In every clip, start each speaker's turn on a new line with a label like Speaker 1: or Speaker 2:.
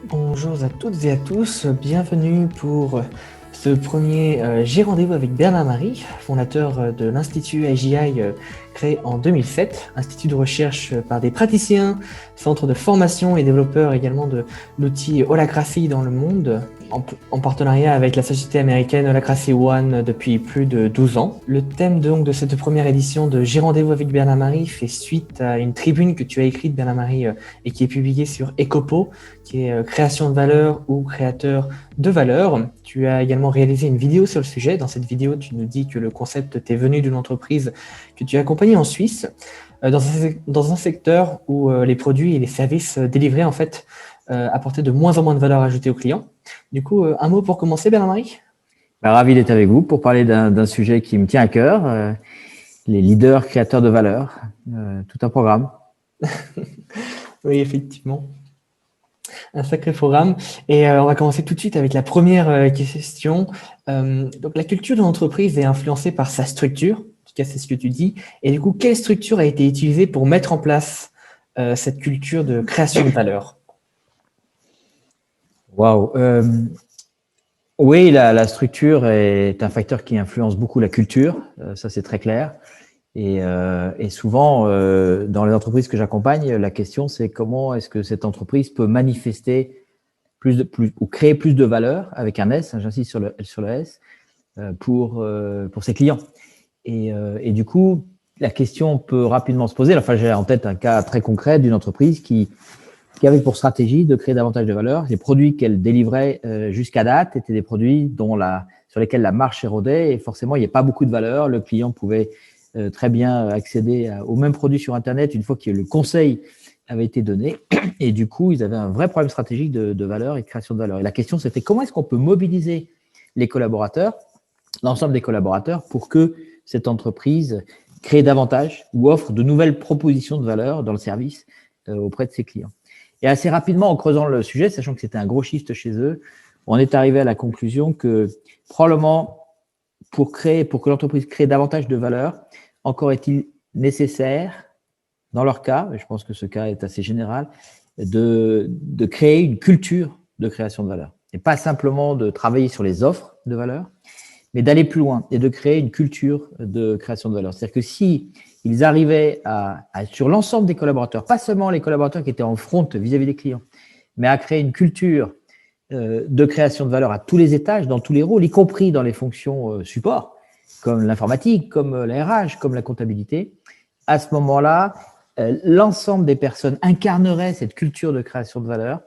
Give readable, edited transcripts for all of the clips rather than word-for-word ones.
Speaker 1: Bonjour à toutes et à tous, bienvenue pour ce premier J'ai rendez-vous avec Bernard Marie, fondateur de l'Institut IGI créé en 2007, institut de recherche par des praticiens, centre de formation et développeur également de l'outil Holacracy dans le monde, en partenariat avec la société américaine Holacracy One depuis plus de 12 ans. Le thème donc de cette première édition de J'ai rendez-vous avec Bernard Marie fait suite à une tribune que tu as écrite, Bernard Marie, et qui est publiée sur Ecopo, qui est création de valeur ou créateur de valeur. Tu as également réalisé une vidéo sur le sujet. Dans cette vidéo, tu nous dis que le concept t'est venu d'une entreprise que tu as accompagnée en Suisse, dans un secteur où les produits et les services délivrés en fait apportaient de moins en moins de valeur ajoutée aux clients. Du coup, un mot pour commencer, Bernard-Marie?
Speaker 2: Ravi d'être avec vous pour parler d'un sujet qui me tient à cœur, les leaders créateurs de valeur, tout un programme.
Speaker 1: Oui, effectivement. Un sacré programme. Et on va commencer tout de suite avec la première question. Donc, la culture de l'entreprise est influencée par sa structure. En tout cas, c'est ce que tu dis. Et du coup, quelle structure a été utilisée pour mettre en place cette culture de création de valeur?
Speaker 2: Waouh. Oui, la structure est un facteur qui influence beaucoup la culture. Ça, c'est très clair. Et souvent, dans les entreprises que j'accompagne, la question, c'est comment est-ce que cette entreprise peut manifester ou créer plus de valeur avec un S, j'insiste sur le S, pour ses clients. Et du coup, la question peut rapidement se poser. Enfin, j'ai en tête un cas très concret d'une entreprise qui avait pour stratégie de créer davantage de valeur. Les produits qu'elle délivrait jusqu'à date étaient des produits sur lesquels la marche érodait et forcément, il n'y a pas beaucoup de valeur. Le client pouvait très bien accéder aux mêmes produits sur Internet une fois que le conseil avait été donné. Et du coup, ils avaient un vrai problème stratégique de valeur et de création de valeur. Et la question, c'était comment est-ce qu'on peut mobiliser les collaborateurs, l'ensemble des collaborateurs, pour que cette entreprise crée davantage ou offre de nouvelles propositions de valeur dans le service auprès de ses clients. Et assez rapidement, en creusant le sujet, sachant que c'était un gros shift chez eux, on est arrivé à la conclusion que probablement pour que l'entreprise crée davantage de valeur, encore est-il nécessaire, dans leur cas, et je pense que ce cas est assez général, de créer une culture de création de valeur. Et pas simplement de travailler sur les offres de valeur, mais d'aller plus loin et de créer une culture de création de valeur. C'est-à-dire que si ils arrivaient sur l'ensemble des collaborateurs, pas seulement les collaborateurs qui étaient en front vis-à-vis des clients, mais à créer une culture de création de valeur à tous les étages, dans tous les rôles, y compris dans les fonctions support, comme l'informatique, comme la RH, comme la comptabilité, à ce moment-là, l'ensemble des personnes incarneraient cette culture de création de valeur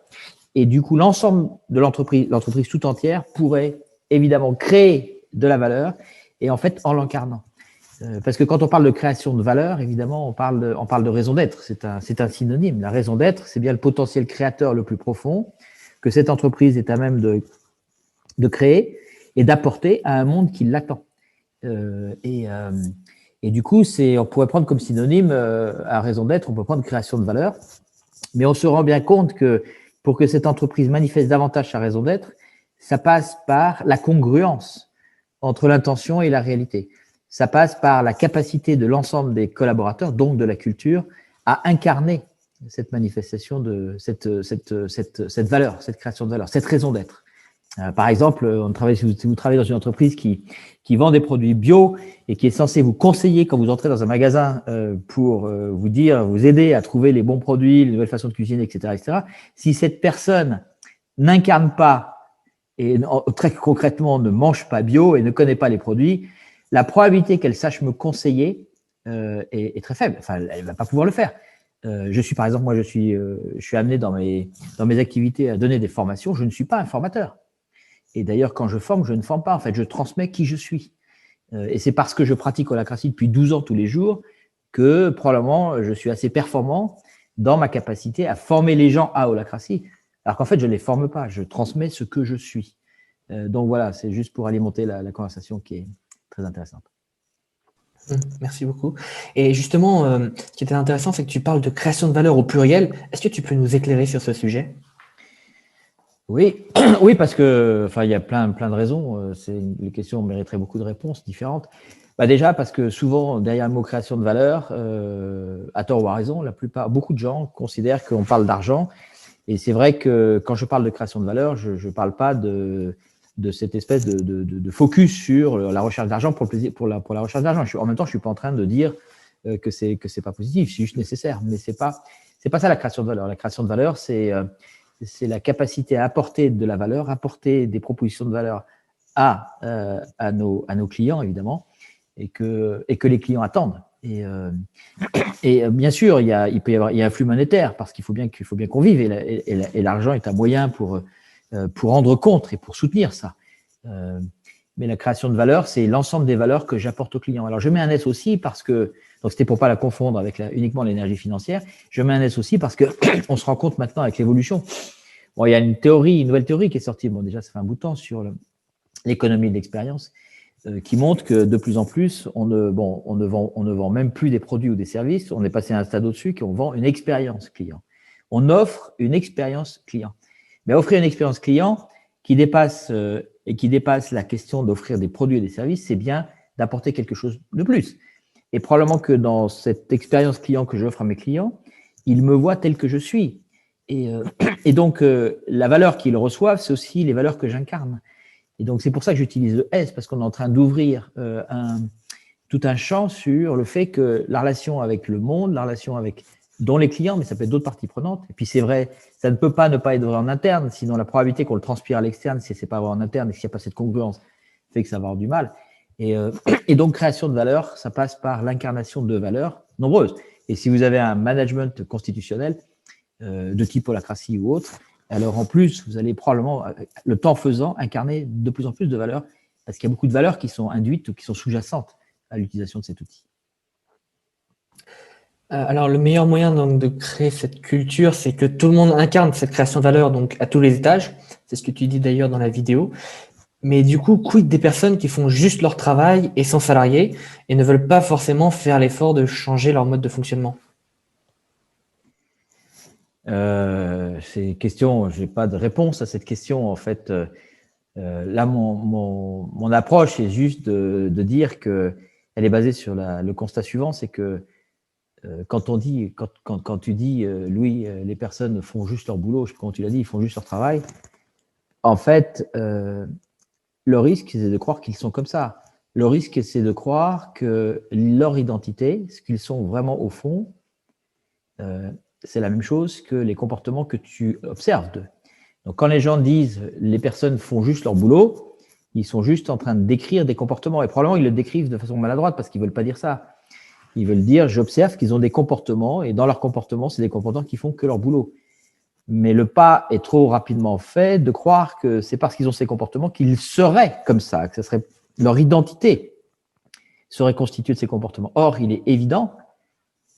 Speaker 2: et du coup, l'ensemble de l'entreprise tout entière pourrait évidemment créer de la valeur et en fait en l'incarnant. Parce que quand on parle de création de valeur, évidemment, on parle de raison d'être. C'est un synonyme. La raison d'être, c'est bien le potentiel créateur le plus profond que cette entreprise est à même de créer et d'apporter à un monde qui l'attend. Et du coup, on pourrait prendre comme synonyme à raison d'être, on peut prendre création de valeur. Mais on se rend bien compte que pour que cette entreprise manifeste davantage sa raison d'être, ça passe par la congruence entre l'intention et la réalité. Ça passe par la capacité de l'ensemble des collaborateurs, donc de la culture, à incarner cette manifestation de cette valeur, cette création de valeur, cette raison d'être. Par exemple, si vous travaillez dans une entreprise qui vend des produits bio et qui est censée vous conseiller quand vous entrez dans un magasin pour vous aider à trouver les bons produits, les nouvelles façons de cuisiner, etc., si cette personne n'incarne pas et très concrètement ne mange pas bio et ne connaît pas les produits, la probabilité qu'elle sache me conseiller est très faible. Enfin, elle ne va pas pouvoir le faire. Par exemple, moi, je suis amené dans mes activités à donner des formations. Je ne suis pas un formateur. Et d'ailleurs, quand je forme, je ne forme pas. En fait, je transmets qui je suis. Et c'est parce que je pratique Holacracy depuis 12 ans tous les jours que probablement je suis assez performant dans ma capacité à former les gens à Holacracy. Alors qu'en fait, je ne les forme pas. Je transmets ce que je suis. Donc voilà, c'est juste pour alimenter la conversation qui est très intéressante.
Speaker 1: Merci beaucoup. Et justement, ce qui était intéressant, c'est que tu parles de création de valeur au pluriel. Est-ce que tu peux nous éclairer sur ce sujet?
Speaker 2: Oui, oui, parce que, il y a plein de raisons. Les questions mériteraient beaucoup de réponses différentes. Déjà, parce que souvent, derrière le mot création de valeur, à tort ou à raison, beaucoup de gens considèrent qu'on parle d'argent Et c'est vrai que quand je parle de création de valeur, je ne parle pas de cette espèce de focus sur la recherche d'argent pour le plaisir, pour la recherche d'argent. En même temps, je suis pas en train de dire que c'est pas positif, c'est juste nécessaire. Mais c'est pas ça la création de valeur. La création de valeur, c'est la capacité à apporter de la valeur, apporter des propositions de valeur à nos clients, évidemment, et que les clients attendent. Et bien sûr, il y a un flux monétaire parce qu'il faut bien qu'on vive, et l'argent est un moyen pour rendre compte et pour soutenir ça. Mais la création de valeur, c'est l'ensemble des valeurs que j'apporte aux clients. Alors, je mets un S aussi parce que, donc c'était pour pas la confondre avec uniquement l'énergie financière, je mets un S aussi parce que on se rend compte maintenant avec l'évolution. Bon, il y a une nouvelle théorie qui est sortie, bon, déjà, ça fait un bout de temps, sur l'économie de l'expérience, qui montre que de plus en plus, on ne vend même plus des produits ou des services, on est passé à un stade au-dessus, qu'on vend une expérience client. On offre une expérience client. Mais offrir une expérience client qui dépasse la question d'offrir des produits et des services, c'est bien d'apporter quelque chose de plus. Et probablement que dans cette expérience client que j'offre à mes clients, ils me voient tel que je suis. Et donc, la valeur qu'ils reçoivent, c'est aussi les valeurs que j'incarne. Et donc, c'est pour ça que j'utilise le S, parce qu'on est en train d'ouvrir tout un champ sur le fait que la relation avec le monde, la relation avec dont les clients, mais ça peut être d'autres parties prenantes. Et puis, c'est vrai, ça ne peut pas ne pas être vrai en interne, sinon la probabilité qu'on le transpire à l'externe, si ce n'est pas vrai en interne et s'il n'y a pas cette congruence, fait que ça va avoir du mal. Et donc, création de valeur, ça passe par l'incarnation de valeurs nombreuses. Et si vous avez un management constitutionnel de type holacratie ou autre, alors en plus, vous allez probablement, le temps faisant, incarner de plus en plus de valeurs, parce qu'il y a beaucoup de valeurs qui sont induites ou qui sont sous-jacentes à l'utilisation de cet outil.
Speaker 1: Alors, le meilleur moyen donc, de créer cette culture, c'est que tout le monde incarne cette création de valeur donc, à tous les étages. C'est ce que tu dis d'ailleurs dans la vidéo. Mais du coup, quid des personnes qui font juste leur travail et sans salariés et ne veulent pas forcément faire l'effort de changer leur mode de fonctionnement?
Speaker 2: C'est une question, je n'ai pas de réponse à cette question. En fait, là, mon approche est juste de dire qu'elle est basée sur le constat suivant, c'est que quand tu dis, Louis, les personnes font juste leur boulot, quand tu l'as dit, ils font juste leur travail, en fait, le risque, c'est de croire qu'ils sont comme ça. Le risque, c'est de croire que leur identité, ce qu'ils sont vraiment au fond, c'est la même chose que les comportements que tu observes d'eux. Donc, quand les gens disent les personnes font juste leur boulot, ils sont juste en train de décrire des comportements. Et probablement, ils le décrivent de façon maladroite parce qu'ils ne veulent pas dire ça. Ils veulent dire, j'observe qu'ils ont des comportements et dans leurs comportements, c'est des comportements qui font que leur boulot. Mais le pas est trop rapidement fait de croire que c'est parce qu'ils ont ces comportements qu'ils seraient comme ça, que ce serait leur identité serait constituée de ces comportements. Or, il est évident,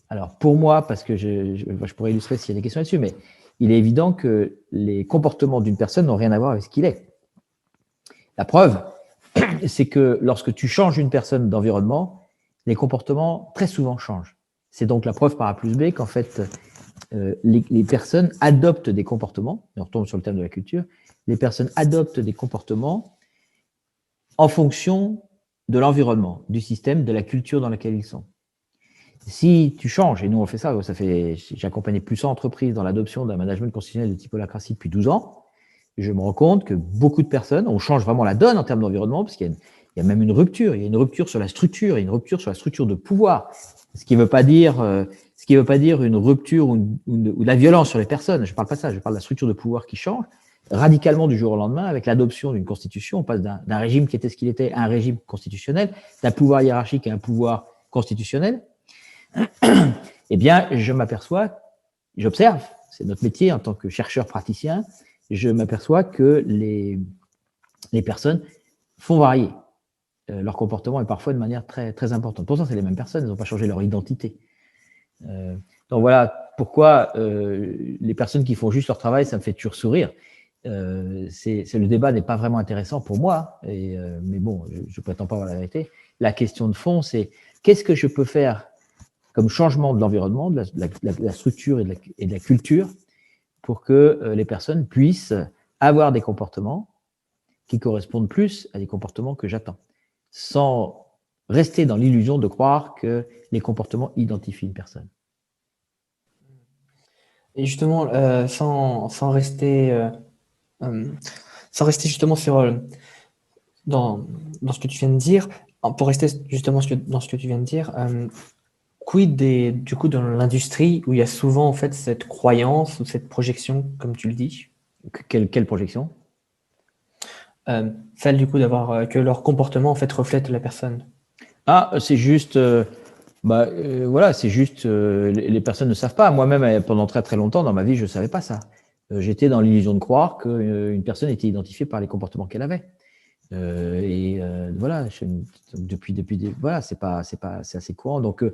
Speaker 2: alors pour moi, parce que je pourrais illustrer s'il y a des questions là-dessus, mais il est évident que les comportements d'une personne n'ont rien à voir avec ce qu'il est. La preuve, c'est que lorsque tu changes une personne d'environnement, les comportements très souvent changent. C'est donc la preuve par A plus B qu'en fait, les personnes adoptent des comportements, et on retombe sur le thème de la culture, les personnes adoptent des comportements en fonction de l'environnement, du système, de la culture dans laquelle ils sont. Si tu changes, et nous on fait ça, j'ai accompagné plusieurs entreprises dans l'adoption d'un management constitutionnel de type holacratie depuis 12 ans, et je me rends compte que beaucoup de personnes, on change vraiment la donne en termes d'environnement, parce qu'il y a même une rupture, il y a une rupture sur la structure, il y a une rupture sur la structure de pouvoir, ce qui ne veut pas dire une rupture ou de la violence sur les personnes, je ne parle pas de ça, je parle de la structure de pouvoir qui change radicalement du jour au lendemain avec l'adoption d'une constitution. On passe d'un régime qui était ce qu'il était à un régime constitutionnel, d'un pouvoir hiérarchique à un pouvoir constitutionnel. Eh bien, je m'aperçois, j'observe, c'est notre métier en tant que chercheur praticien, je m'aperçois que les personnes font varier leur comportement et parfois de manière très, très importante. Pourtant, c'est les mêmes personnes, elles n'ont pas changé leur identité. Donc voilà pourquoi les personnes qui font juste leur travail, ça me fait toujours sourire. Le débat n'est pas vraiment intéressant pour moi, mais bon, je ne prétends pas avoir la vérité. La question de fond, c'est qu'est-ce que je peux faire comme changement de l'environnement, de la structure et de la culture pour que les personnes puissent avoir des comportements qui correspondent plus à des comportements que j'attends, sans rester dans l'illusion de croire que les comportements identifient une personne.
Speaker 1: Et justement, euh, sans rester justement dans ce que tu viens de dire, pour rester justement dans ce que tu viens de dire, quid du coup dans l'industrie où il y a souvent en fait cette croyance ou cette projection, comme tu le dis,
Speaker 2: Quelle projection?
Speaker 1: celle du coup d'avoir que leur comportement en fait reflète la personne.
Speaker 2: Ah, c'est juste, voilà, c'est juste, les personnes ne savent pas. Moi-même, pendant très très longtemps dans ma vie, je ne savais pas ça. J'étais dans l'illusion de croire qu'une personne était identifiée par les comportements qu'elle avait. Voilà, voilà, c'est assez courant. Donc,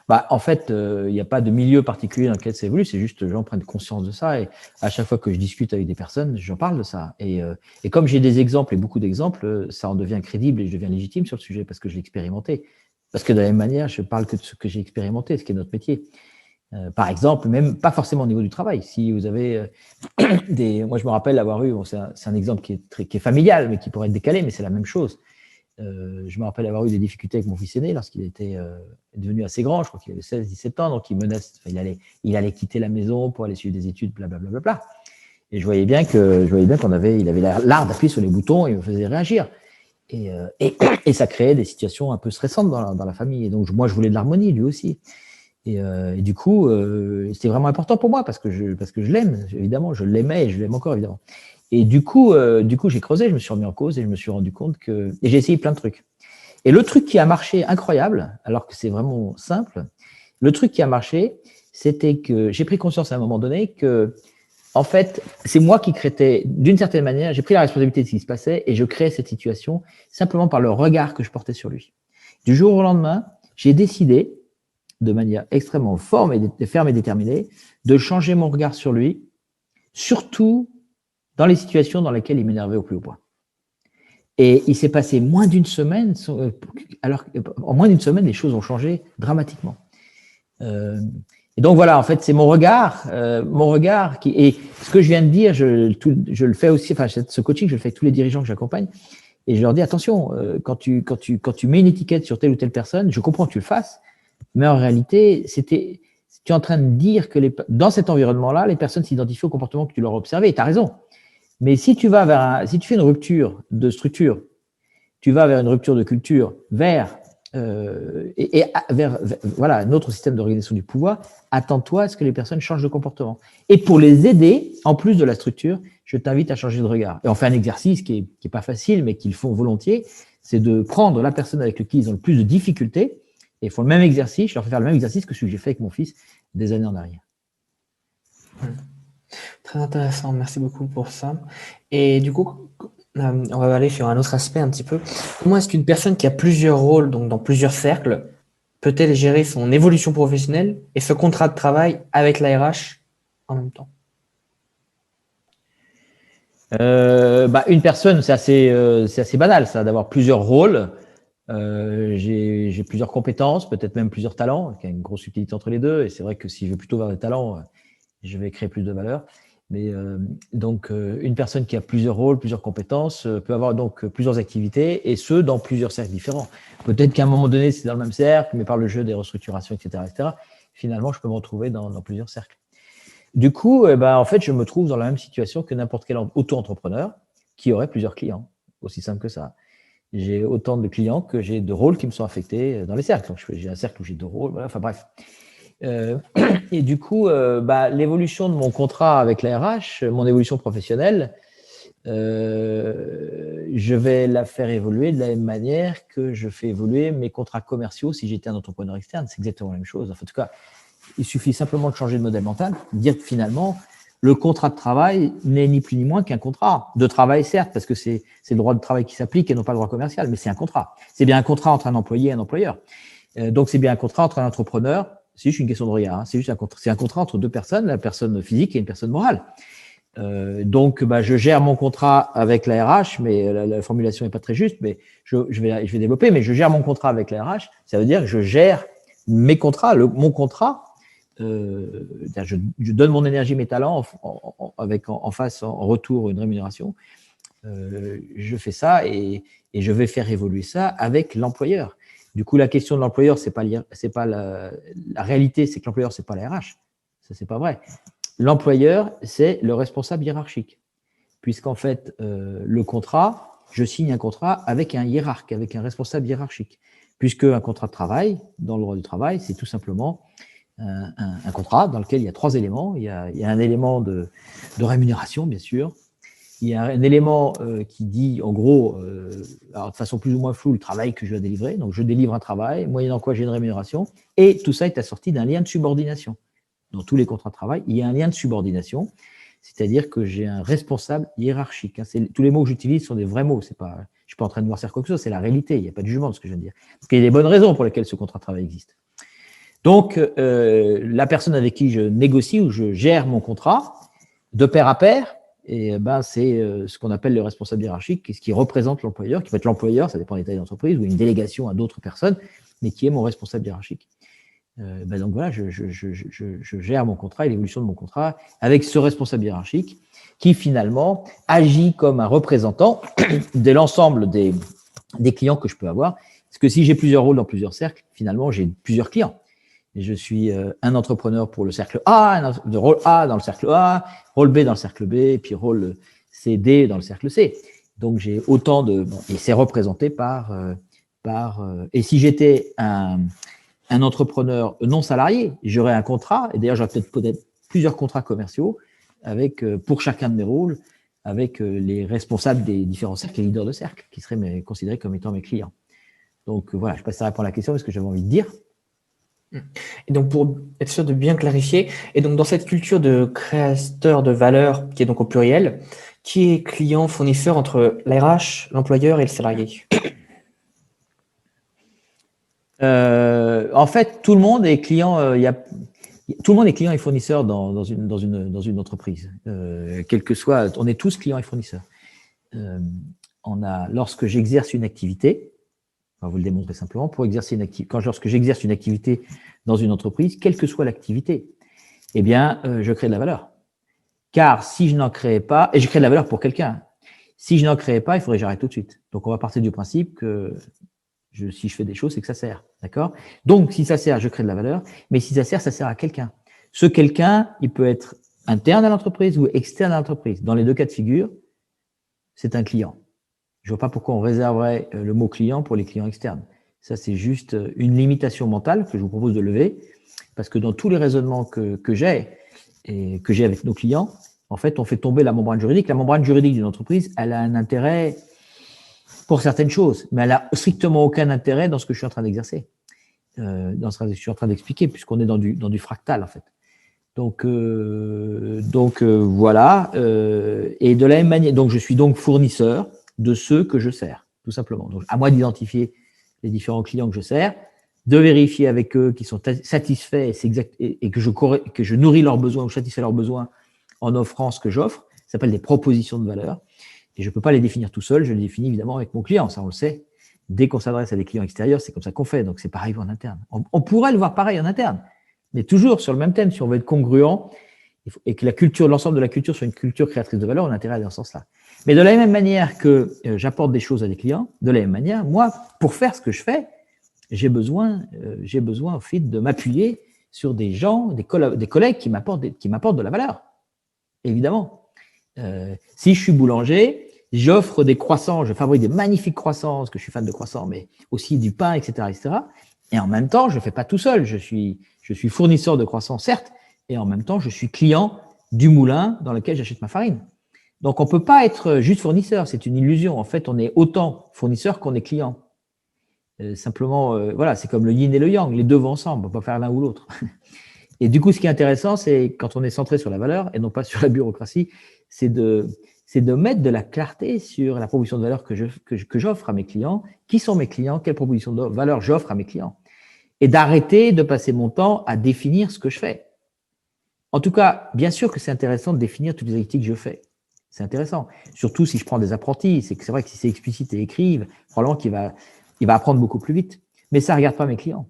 Speaker 2: en fait, il n'y a pas de milieu particulier dans lequel ça évolue. C'est juste les gens prennent conscience de ça. Et à chaque fois que je discute avec des personnes, j'en parle de ça. Et comme j'ai des exemples et beaucoup d'exemples, ça en devient crédible et je deviens légitime sur le sujet parce que je l'ai expérimenté. Parce que de la même manière, je parle que de ce que j'ai expérimenté, ce qui est notre métier. Par exemple, même pas forcément au niveau du travail. Si vous avez moi, je me rappelle avoir eu, bon, c'est un exemple qui est familial, mais qui pourrait être décalé, mais c'est la même chose. Je me rappelle avoir eu des difficultés avec mon fils aîné lorsqu'il était devenu assez grand, je crois qu'il avait 16-17 ans, donc il allait quitter la maison pour aller suivre des études, blablabla. Et je voyais bien il avait l'art d'appuyer sur les boutons et il me faisait réagir. Et ça créait des situations un peu stressantes dans la famille. Et donc, moi, je voulais de l'harmonie, lui aussi. Et du coup, c'était vraiment important pour moi parce que je l'aime, évidemment, je l'aimais et je l'aime encore, évidemment. Et du coup, j'ai creusé, je me suis remis en cause et je me suis rendu compte et j'ai essayé plein de trucs. Et le truc qui a marché incroyable, alors que c'est vraiment simple, le truc qui a marché, c'était que j'ai pris conscience à un moment donné que, en fait, c'est moi qui créais, d'une certaine manière, j'ai pris la responsabilité de ce qui se passait et je créais cette situation simplement par le regard que je portais sur lui. Du jour au lendemain, j'ai décidé, de manière extrêmement ferme et déterminée, de changer mon regard sur lui, surtout dans les situations dans lesquelles il m'énervait au plus haut point. Et il s'est passé moins d'une semaine, alors en moins d'une semaine, les choses ont changé dramatiquement. Et donc voilà, en fait, c'est mon regard et ce que je viens de dire, je le fais aussi, enfin, ce coaching, je le fais avec tous les dirigeants que j'accompagne, et je leur dis attention, quand tu mets une étiquette sur telle ou telle personne, je comprends que tu le fasses, mais en réalité, tu es en train de dire que dans cet environnement-là, les personnes s'identifient au comportement que tu leur as observé. Et tu as raison. Mais si tu fais une rupture de structure, tu vas vers une rupture de culture, vers voilà, un autre système d'organisation du pouvoir, attends-toi à ce que les personnes changent de comportement. Et pour les aider, en plus de la structure, je t'invite à changer de regard. Et on fait un exercice qui est pas facile, mais qu'ils font volontiers, c'est de prendre la personne avec qui ils ont le plus de difficultés, et ils font le même exercice, je leur fais faire le même exercice que celui que j'ai fait avec mon fils des années en arrière.
Speaker 1: Très intéressant, merci beaucoup pour ça. Et du coup, on va aller sur un autre aspect un petit peu. Comment est-ce qu'une personne qui a plusieurs rôles, donc dans plusieurs cercles, peut-elle gérer son évolution professionnelle et ce contrat de travail avec la RH en même temps?
Speaker 2: Une personne, c'est assez banal, ça, d'avoir plusieurs rôles. J'ai plusieurs compétences, peut-être même plusieurs talents, il y a une grosse subtilité entre les deux. Et c'est vrai que si je vais plutôt vers les talents, je vais créer plus de valeur. Mais une personne qui a plusieurs rôles, plusieurs compétences, peut avoir donc plusieurs activités, et ce, dans plusieurs cercles différents. Peut-être qu'à un moment donné, c'est dans le même cercle, mais par le jeu des restructurations, etc., finalement, je peux me retrouver dans plusieurs cercles. Du coup, en fait, je me trouve dans la même situation que n'importe quel auto-entrepreneur qui aurait plusieurs clients. Aussi simple que ça. J'ai autant de clients que j'ai de rôles qui me sont affectés dans les cercles. Donc, j'ai un cercle où j'ai 2 rôles, voilà, enfin bref. Et du coup, l'évolution de mon contrat avec la RH, mon évolution professionnelle, je vais la faire évoluer de la même manière que je fais évoluer mes contrats commerciaux si j'étais un entrepreneur externe. C'est exactement la même chose. Enfin, en tout cas, il suffit simplement de changer de modèle mental, dire que finalement, le contrat de travail n'est ni plus ni moins qu'un contrat de travail, certes, parce que c'est le droit de travail qui s'applique et non pas le droit commercial, mais c'est un contrat. C'est bien un contrat entre un employé et un employeur. Donc, c'est bien un contrat entre un entrepreneur. C'est juste une question de regard. Hein. C'est un contrat entre deux personnes, la personne physique et une personne morale. Donc, je gère mon contrat avec la RH, mais la formulation n'est pas très juste, mais je vais développer. Mais je gère mon contrat avec la RH. Ça veut dire que je gère mes contrats, mon contrat. Je donne mon énergie, mes talents avec en face, en retour, une rémunération. Je fais ça et je vais faire évoluer ça avec l'employeur. Du coup, la question de l'employeur, c'est pas la réalité, c'est que l'employeur, c'est pas la RH. Ça, c'est pas vrai. l'employeur, c'est le responsable hiérarchique. Puisqu'en fait, le contrat, je signe un contrat avec un hiérarque, avec un responsable hiérarchique. Puisque un contrat de travail, dans le droit du travail, c'est tout simplement un contrat dans lequel il y a 3 éléments. Il y a un élément de rémunération, bien sûr. Il y a un élément qui dit, en gros, alors de façon plus ou moins floue, le travail que je dois délivrer. Donc, je délivre un travail, moyennant quoi j'ai une rémunération. Et tout ça est assorti d'un lien de subordination. Dans tous les contrats de travail, il y a un lien de subordination, c'est-à-dire que j'ai un responsable hiérarchique. Tous les mots que j'utilise sont des vrais mots. Je ne suis pas en train de noircir quoi que ce soit, c'est la réalité. Il n'y a pas de jugement de ce que je viens de dire. Parce qu'il y a des bonnes raisons pour lesquelles ce contrat de travail existe. Donc, la personne avec qui je négocie ou je gère mon contrat, de pair à pair, et c'est ce qu'on appelle le responsable hiérarchique, ce qui représente l'employeur, qui peut être l'employeur, ça dépend des tailles d'entreprise, ou une délégation à d'autres personnes, mais qui est mon responsable hiérarchique. Donc voilà, je gère mon contrat et l'évolution de mon contrat avec ce responsable hiérarchique qui finalement agit comme un représentant de l'ensemble des clients que je peux avoir. Parce que si j'ai plusieurs rôles dans plusieurs cercles, finalement, j'ai plusieurs clients. Et je suis un entrepreneur pour le cercle A, de rôle A dans le cercle A, rôle B dans le cercle B, et puis rôle C, D dans le cercle C. Donc j'ai autant de… et c'est représenté par… et si j'étais un entrepreneur non salarié, j'aurais un contrat, et d'ailleurs j'aurais peut-être plusieurs contrats commerciaux avec, pour chacun de mes rôles, avec les responsables des différents cercles, les leaders de cercle, qui seraient considérés comme étant mes clients. Donc voilà, je ne sais pas si ça répond à la question, mais ce que j'avais envie de dire.
Speaker 1: Et donc, pour être sûr de bien clarifier, et donc dans cette culture de créateur de valeur, qui est donc au pluriel, qui est client, fournisseur entre l'ARH, l'employeur et le salarié?
Speaker 2: En fait, tout le monde est client. Tout le monde est client et fournisseur dans une entreprise. Quel que soit, on est tous clients et fournisseurs. Lorsque j'exerce une activité, on va vous le démontrer simplement, lorsque j'exerce une activité dans une entreprise, quelle que soit l'activité, eh bien, je crée de la valeur. Car si je n'en créais pas, et je crée de la valeur pour quelqu'un, si je n'en créais pas, il faudrait que j'arrête tout de suite. Donc, on va partir du principe que si je fais des choses, c'est que ça sert. D'accord? Donc, si ça sert, je crée de la valeur. Mais si ça sert à quelqu'un. Ce quelqu'un, il peut être interne à l'entreprise ou externe à l'entreprise. Dans les deux cas de figure, c'est un client. Je ne vois pas pourquoi on réserverait le mot client pour les clients externes. Ça, c'est juste une limitation mentale que je vous propose de lever, parce que dans tous les raisonnements que j'ai avec nos clients, en fait, on fait tomber la membrane juridique. La membrane juridique d'une entreprise, elle a un intérêt pour certaines choses, mais elle n'a strictement aucun intérêt dans ce que je suis en train d'exercer, dans ce que je suis en train d'expliquer, puisqu'on est dans du fractal, en fait. Donc voilà. Et de la même manière, donc je suis donc fournisseur de ceux que je sers, tout simplement. Donc, à moi d'identifier les différents clients que je sers, de vérifier avec eux qu'ils sont satisfaits et que je nourris leurs besoins ou satisfais leurs besoins en offrant ce que j'offre. Ça s'appelle des propositions de valeur. Et je ne peux pas les définir tout seul, je les définis évidemment avec mon client, ça on le sait. Dès qu'on s'adresse à des clients extérieurs, c'est comme ça qu'on fait. Donc c'est pareil en interne. On pourrait le voir pareil en interne, mais toujours sur le même thème. Si on veut être congruent et que l'ensemble de la culture soit une culture créatrice de valeur, on a intérêt à aller dans ce sens-là. Mais de la même manière que j'apporte des choses à des clients, de la même manière, moi, pour faire ce que je fais, j'ai besoin au fait de m'appuyer sur des gens, des collègues qui m'apportent de la valeur. Évidemment. Si je suis boulanger, j'offre des croissants, je fabrique des magnifiques croissants, parce que je suis fan de croissants, mais aussi du pain, etc., etc. Et en même temps, je ne fais pas tout seul. Je suis fournisseur de croissants, certes, et en même temps, je suis client du moulin dans lequel j'achète ma farine. Donc, on ne peut pas être juste fournisseur, c'est une illusion. En fait, on est autant fournisseur qu'on est client. Simplement, voilà, c'est comme le yin et le yang, les deux vont ensemble, on ne peut pas faire l'un ou l'autre. Et du coup, ce qui est intéressant, c'est quand on est centré sur la valeur et non pas sur la bureaucratie, c'est de mettre de la clarté sur la proposition de valeur que j'offre à mes clients. Qui sont mes clients? Quelle proposition de valeur j'offre à mes clients? Et d'arrêter de passer mon temps à définir ce que je fais. En tout cas, bien sûr que c'est intéressant de définir toutes les activités que je fais. C'est intéressant. Surtout si je prends des apprentis. C'est vrai que si c'est explicite et écrit, probablement qu'il va apprendre beaucoup plus vite. Mais ça ne regarde pas mes clients.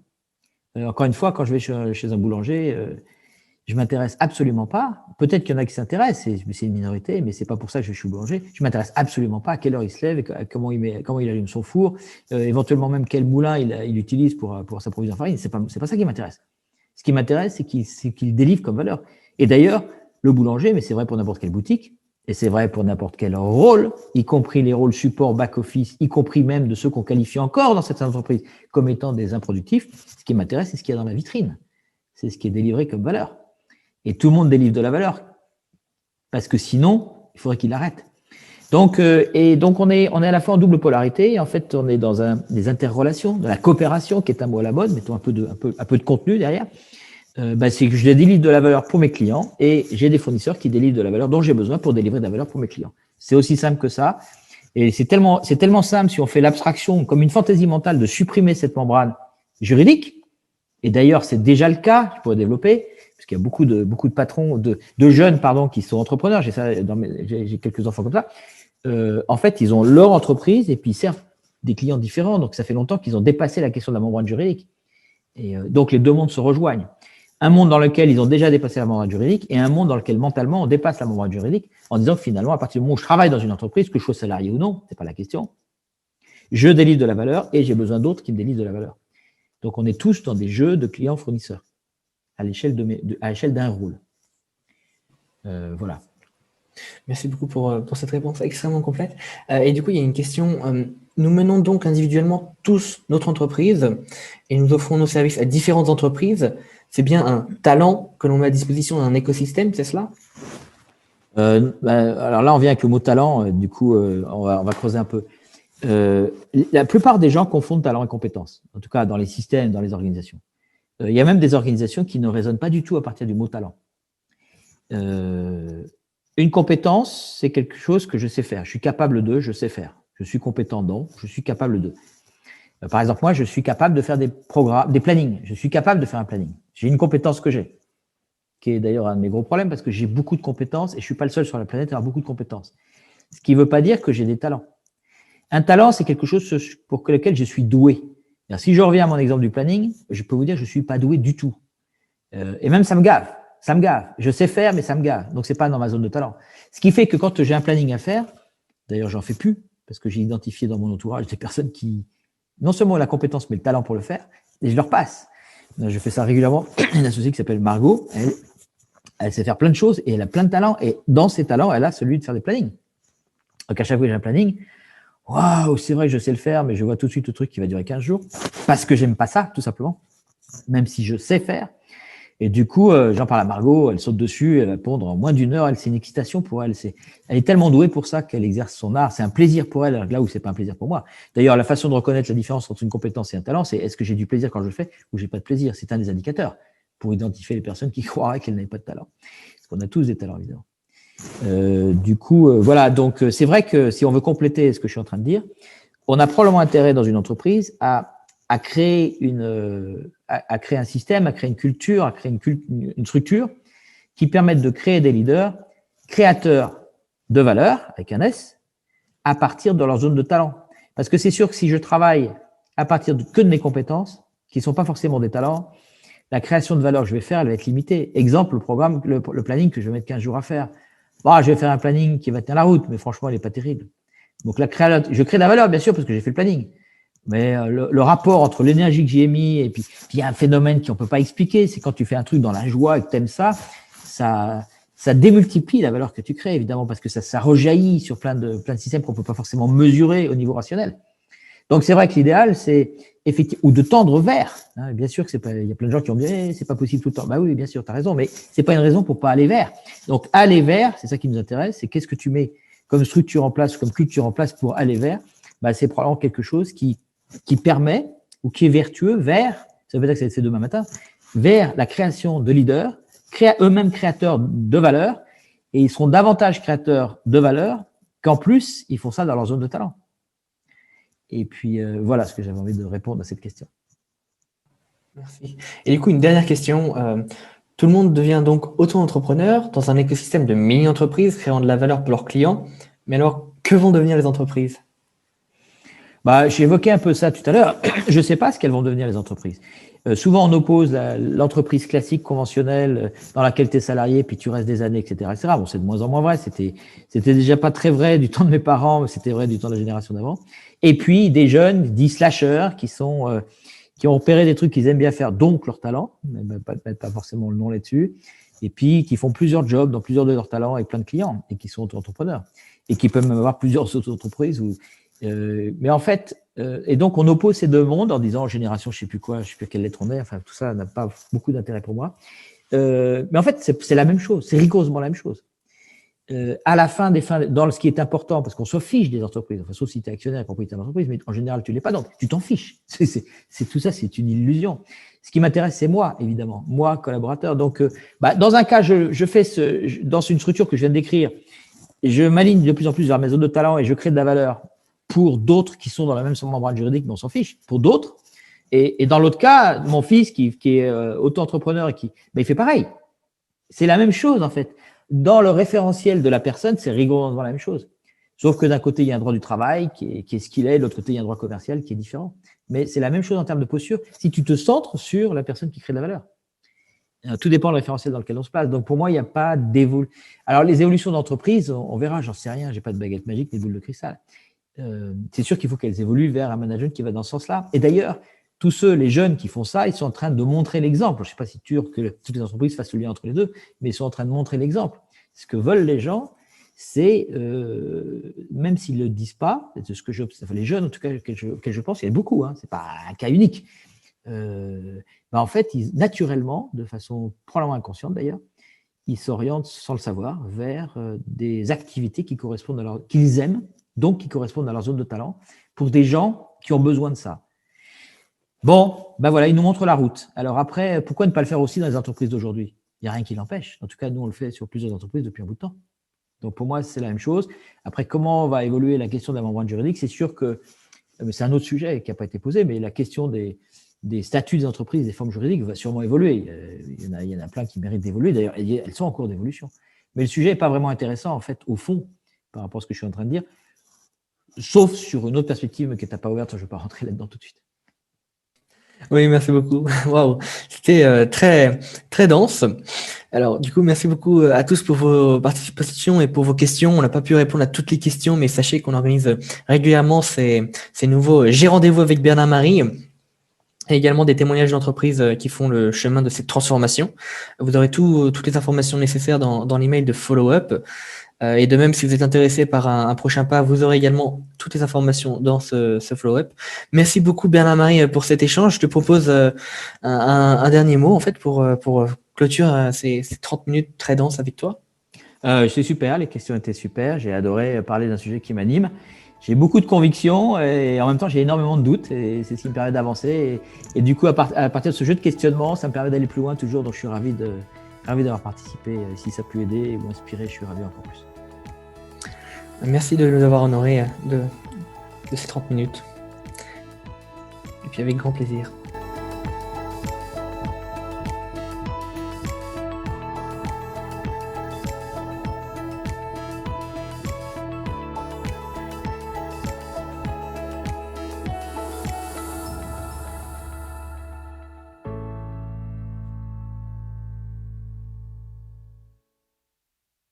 Speaker 2: Encore une fois, quand je vais chez un boulanger, je ne m'intéresse absolument pas. Peut-être qu'il y en a qui s'intéressent, c'est une minorité, mais ce n'est pas pour ça que je suis boulanger. Je ne m'intéresse absolument pas à quelle heure il se lève, et comment il allume son four, éventuellement même quel moulin il utilise pour s'approvisionner en farine. C'est pas ça qui m'intéresse. Ce qui m'intéresse, c'est qu'il délivre comme valeur. Et d'ailleurs, le boulanger, mais c'est vrai pour n'importe quelle boutique, et c'est vrai pour n'importe quel rôle, y compris les rôles support, back-office, y compris même de ceux qu'on qualifie encore dans cette entreprise comme étant des improductifs. Ce qui m'intéresse, c'est ce qu'il y a dans la vitrine. C'est ce qui est délivré comme valeur. Et tout le monde délivre de la valeur. Parce que sinon, il faudrait qu'il arrête. Donc on est à la fois en double polarité, et en fait, on est dans des interrelations, de la coopération, qui est un mot à la mode, mettons un peu de contenu derrière. C'est que je délivre de la valeur pour mes clients, et j'ai des fournisseurs qui délivrent de la valeur dont j'ai besoin pour délivrer de la valeur pour mes clients. C'est aussi simple que ça. Et c'est tellement simple si on fait l'abstraction, comme une fantaisie mentale, de supprimer cette membrane juridique. Et d'ailleurs, c'est déjà le cas, je pourrais développer, parce qu'il y a beaucoup de patrons, de jeunes, qui sont entrepreneurs. J'ai quelques enfants comme ça. En fait, ils ont leur entreprise et puis ils servent des clients différents. Donc, ça fait longtemps qu'ils ont dépassé la question de la membrane juridique. Et donc, les deux mondes se rejoignent. Un monde dans lequel ils ont déjà dépassé la membrane juridique et un monde dans lequel, mentalement, on dépasse la membrane juridique en disant que finalement, à partir du moment où je travaille dans une entreprise, que je sois salarié ou non, c'est pas la question, je délivre de la valeur et j'ai besoin d'autres qui me délivrent de la valeur. Donc, on est tous dans des jeux de clients-fournisseurs à l'échelle d'un rôle. Voilà.
Speaker 1: Merci beaucoup pour cette réponse extrêmement complète. Et du coup, il y a une question. Nous menons donc individuellement tous notre entreprise et nous offrons nos services à différentes entreprises. C'est bien un talent que l'on met à disposition d'un écosystème, c'est cela?
Speaker 2: Alors là, on vient avec le mot talent. Du coup, on va creuser un peu. La plupart des gens confondent talent et compétence, en tout cas dans les systèmes, dans les organisations. Il y a même des organisations qui ne raisonnent pas du tout à partir du mot talent. Une compétence, c'est quelque chose que je sais faire. Je suis capable de, je sais faire. Je suis compétent dans, je suis capable de. Par exemple, moi, je suis capable de faire des programmes, des plannings. Je suis capable de faire un planning. J'ai une compétence que j'ai, qui est d'ailleurs un de mes gros problèmes parce que j'ai beaucoup de compétences et je suis pas le seul sur la planète à avoir beaucoup de compétences. Ce qui ne veut pas dire que j'ai des talents. Un talent, c'est quelque chose pour lequel je suis doué. Alors, si je reviens à mon exemple du planning, je peux vous dire que je suis pas doué du tout. Et même ça me gave. Ça me gave. Je sais faire, mais ça me gave. Donc, c'est pas dans ma zone de talent. Ce qui fait que quand j'ai un planning à faire, d'ailleurs, j'en fais plus parce que j'ai identifié dans mon entourage des personnes qui, non seulement ont la compétence, mais le talent pour le faire, et je leur passe. Je fais ça régulièrement. Une associée qui s'appelle Margot, elle sait faire plein de choses et elle a plein de talents. Et dans ses talents, elle a celui de faire des plannings. Donc, à chaque fois que j'ai un planning, waouh, c'est vrai que je sais le faire, mais je vois tout de suite le truc qui va durer 15 jours parce que j'aime pas ça, tout simplement, même si je sais faire. Et du coup, j'en parle à Margot, elle saute dessus, elle va pondre en moins d'une heure. C'est une excitation pour elle. Elle est tellement douée pour ça qu'elle exerce son art. C'est un plaisir pour elle, là où c'est pas un plaisir pour moi. D'ailleurs, la façon de reconnaître la différence entre une compétence et un talent, c'est est-ce que j'ai du plaisir quand je le fais ou j'ai pas de plaisir. C'est un des indicateurs pour identifier les personnes qui croiraient qu'elles n'avaient pas de talent. Parce qu'on a tous des talents, évidemment. Du coup, voilà. Donc, c'est vrai que si on veut compléter ce que je suis en train de dire, on a probablement intérêt dans une entreprise à créer un système, à créer une culture, à créer une structure qui permette de créer des leaders créateurs de valeur, avec un S, à partir de leur zone de talent. Parce que c'est sûr que si je travaille à partir que de mes compétences, qui ne sont pas forcément des talents, la création de valeur que je vais faire, elle va être limitée. Exemple, le planning que je vais mettre 15 jours à faire. Bon, je vais faire un planning qui va tenir la route, mais franchement, il n'est pas terrible. Donc, je crée de la valeur, bien sûr, parce que j'ai fait le planning. Mais le rapport entre l'énergie que j'y ai mis et puis il y a un phénomène qu'on peut pas expliquer, c'est quand tu fais un truc dans la joie et que t'aimes ça démultiplie la valeur que tu crées, évidemment, parce que ça rejaillit sur plein de systèmes qu'on peut pas forcément mesurer au niveau rationnel. Donc c'est vrai que l'idéal, c'est effectivement, ou de tendre vers. Hein, bien sûr que c'est pas, il y a plein de gens qui ont dit, c'est pas possible tout le temps. Bah oui, bien sûr, t'as raison, mais c'est pas une raison pour pas aller vers. Donc aller vers, c'est ça qui nous intéresse, c'est qu'est-ce que tu mets comme structure en place, comme culture en place pour aller vers. Bah c'est probablement quelque chose qui permet ou qui est vertueux vers, ça veut dire que c'est demain matin, vers la création de leaders, eux-mêmes créateurs de valeur, et ils seront davantage créateurs de valeur qu'en plus, ils font ça dans leur zone de talent. Et puis, voilà ce que j'avais envie de répondre à cette question.
Speaker 1: Merci. Et du coup, une dernière question. Tout le monde devient donc auto-entrepreneur dans un écosystème de mini-entreprises créant de la valeur pour leurs clients. Mais alors, que vont devenir les entreprises ?
Speaker 2: J'ai évoqué un peu ça tout à l'heure. Je ne sais pas ce qu'elles vont devenir les entreprises. Souvent, on oppose l'entreprise classique, conventionnelle, dans laquelle tu es salarié, puis tu restes des années, etc. etc. Bon, c'est de moins en moins vrai. C'était déjà pas très vrai du temps de mes parents, mais c'était vrai du temps de la génération d'avant. Et puis, des jeunes, dits slasheurs, qui ont repéré des trucs qu'ils aiment bien faire, donc leur talent, mais pas forcément le nom là-dessus, et puis qui font plusieurs jobs dans plusieurs de leurs talents avec plein de clients et qui sont entrepreneurs et qui peuvent même avoir plusieurs entreprises. Mais en fait, et donc on oppose ces deux mondes en disant génération, je ne sais plus quoi, je ne sais plus quelle lettre on est, enfin tout ça n'a pas beaucoup d'intérêt pour moi. Mais en fait, c'est la même chose, c'est rigoureusement la même chose. À la fin dans ce qui est important, parce qu'on se fiche des entreprises, enfin, sauf si tu es actionnaire et propriétaire d'entreprise, mais en général, tu ne l'es pas, donc tu t'en fiches. Tout ça, c'est une illusion. Ce qui m'intéresse, c'est moi, évidemment, moi, collaborateur. Donc, dans un cas, je fais dans une structure que je viens de décrire, je m'aligne de plus en plus vers mes zones de talent et je crée de la valeur pour d'autres qui sont dans la même membrane juridique, mais on s'en fiche, pour d'autres. Et dans l'autre cas, mon fils qui est auto-entrepreneur et il fait pareil. C'est la même chose, en fait. Dans le référentiel de la personne, c'est rigoureusement la même chose. Sauf que d'un côté, il y a un droit du travail qui est ce qu'il est, de l'autre côté, il y a un droit commercial qui est différent. Mais c'est la même chose en termes de posture si tu te centres sur la personne qui crée de la valeur. Tout dépend du référentiel dans lequel on se place. Donc, pour moi, il n'y a pas d'évolution. Alors, les évolutions d'entreprise, on verra, j'en sais rien, je n'ai pas de baguette magique ni de boule de cristal. C'est sûr qu'il faut qu'elles évoluent vers un management qui va dans ce sens-là. Et d'ailleurs, tous les jeunes qui font ça, ils sont en train de montrer l'exemple. Je ne sais pas si tu veux que toutes les entreprises fassent le lien entre les deux, mais ils sont en train de montrer l'exemple. Ce que veulent les gens, c'est, même s'ils ne le disent pas, c'est ce que les jeunes, en tout cas, auxquels je pense, il y en a beaucoup, ce n'est pas un cas unique. En fait, naturellement, de façon probablement inconsciente d'ailleurs, ils s'orientent sans le savoir vers des activités qu'ils aiment, donc qui correspondent à leur zone de talent, pour des gens qui ont besoin de ça. Bon, voilà, ils nous montrent la route. Alors après, pourquoi ne pas le faire aussi dans les entreprises d'aujourd'hui? Il n'y a rien qui l'empêche. En tout cas, nous, on le fait sur plusieurs entreprises depuis un bout de temps. Donc pour moi, c'est la même chose. Après, comment va évoluer la question de la membrane juridique? C'est sûr que c'est un autre sujet qui n'a pas été posé, mais la question des statuts des entreprises, des formes juridiques va sûrement évoluer. Il y en a plein qui méritent d'évoluer. D'ailleurs, elles sont en cours d'évolution. Mais le sujet n'est pas vraiment intéressant, en fait, au fond, par rapport à ce que je suis en train de dire, sauf sur une autre perspective que tu n'as pas ouverte, je ne vais pas rentrer là-dedans tout de suite.
Speaker 1: Oui, merci beaucoup. Waouh, c'était très très dense. Alors, du coup, merci beaucoup à tous pour vos participations et pour vos questions. On n'a pas pu répondre à toutes les questions, mais sachez qu'on organise régulièrement ces nouveaux J'ai rendez-vous avec Bernard Marie et également des témoignages d'entreprises qui font le chemin de cette transformation. Vous aurez toutes les informations nécessaires dans l'email de follow-up. Et de même, si vous êtes intéressé par un prochain pas, vous aurez également toutes les informations dans ce follow-up. Merci beaucoup Bernard-Marie pour cet échange. Je te propose un dernier mot en fait pour clôture ces 30 minutes très denses avec toi.
Speaker 2: C'est super, les questions étaient super. J'ai adoré parler d'un sujet qui m'anime. J'ai beaucoup de convictions et en même temps j'ai énormément de doutes et c'est ce qui me permet d'avancer. Et du coup, à partir de ce jeu de questionnement, ça me permet d'aller plus loin toujours. Donc je suis ravi d'avoir participé. Si ça peut aider ou inspirer, je suis ravi encore plus.
Speaker 1: Merci de nous avoir honorés de ces 30 minutes. Et puis avec grand plaisir.